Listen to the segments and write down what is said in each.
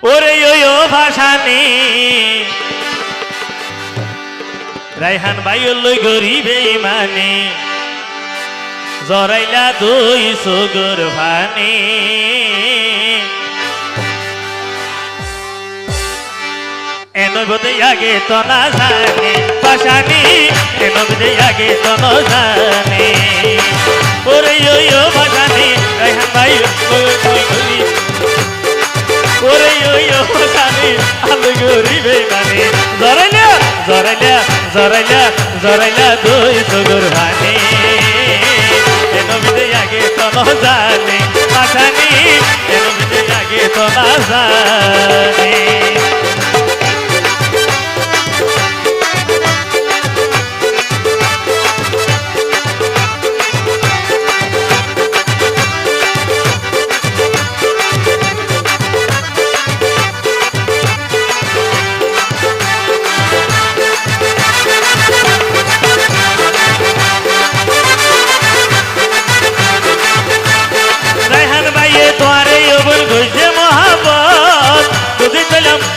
ওরে ও ভাসানি রাইহান ভাই লই গরিবে মানে জরাইলা দুই সুগর ভানি এনবদে আগে তো না জানে ভাসানি এনবদে আগে তো না জানে ওরে ও ভাসানি রাইহান ভাই লই গরি ওরে ও ভাসানি আলো গরিবে মানে জরাইলা জরাইলা জরাইলা জরাইলা দুই সুগর ভানি এনবদে আগে তো না জানে ভাসানি এনবদে আগে তো না জানে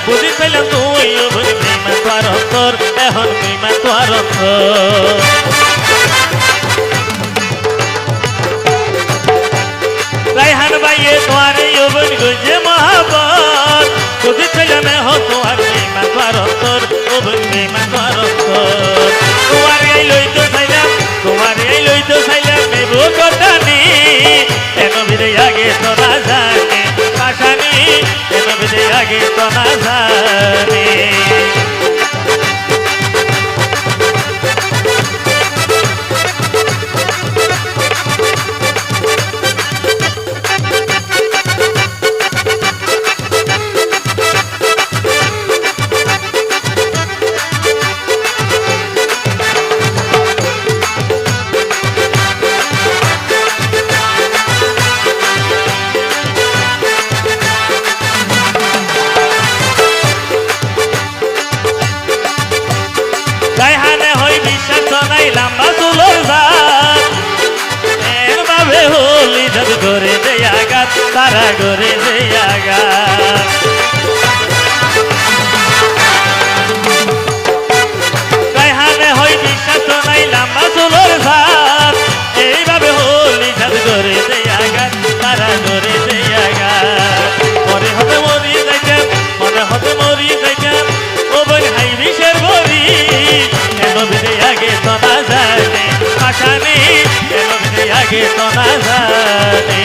বুঝি পেলাম তুই বিমান তোর অন্তর এখন বিমান তোর অন্তর রাইহান ভাইয়ে তোমার যৌবন গুজে মহাবত বুঝি পেলাম এখন তোমার বিমান তোর অন্তর বিমান তোর অন্তর তোমার এই লইতে চাইলাম তোমার এই লইতে চাইলাম নেব কথানি এন বিদে আগে তো না জানে ভাসানি এন বিদে আগে তো না জানে লম্বা চুলোর ভাবে হলি ধর করে দেয়া গাছ তারা করে দেয়া গাছ গাইহানে হই বিশ্বাস নাই লম্বা চুলোর ভাত এইভাবে হলি ধর করে দেয়া গাছ তারা করে দেয়া গাছ মনে হতে মরি যাইতাম মনে হতে মরি যাইতাম ও বই হাই বিষের বরি এনবিদে আগে তো না জানে ভাসানি এনবিদে আগে তো না জানে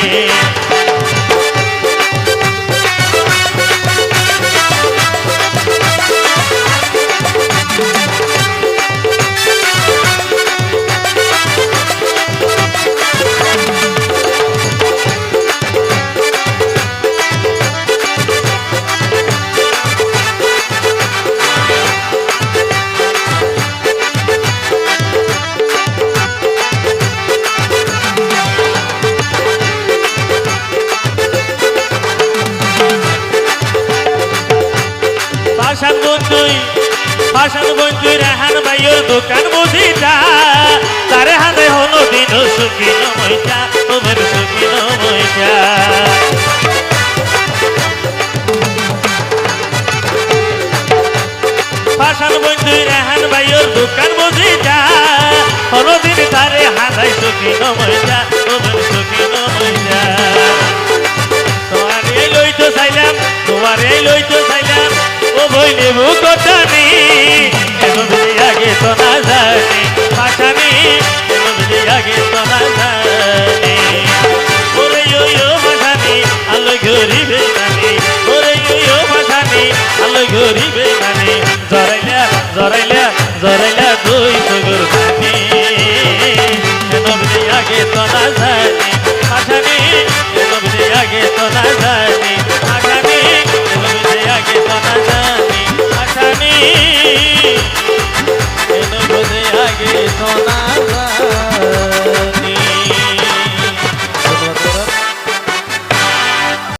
ভাসান বন্ধুই রাহান ভাইয়ের দোকান বুঝিটা তারে হাতে হলো দিন সুখী নমইটা তোমার সুখী নমইটা ভাসান বন্ধুই রাহান ভাইয়ের দোকান বুঝিটা হলো দিন তারে হাতে সুখী নমইটা তোমার সুখী নমইটা তোমার এই লইতে চাইলাম তোমার এই লইতে চাইলাম ও বই নেবু কথানি এনবিদে আগে তো না জানে ভাসানি এনবিদে আগে তো না জানে ওরে ও ভাসানি আলো গরিবে মানে ওরে ও ভাসানি আলো গরিবে মানে জরাইলা জরাইলা জরাইলা দুই সুগর ভানি এনবিদে আগে তো না জানে ভাসানি এনবিদে আগে তো না জানে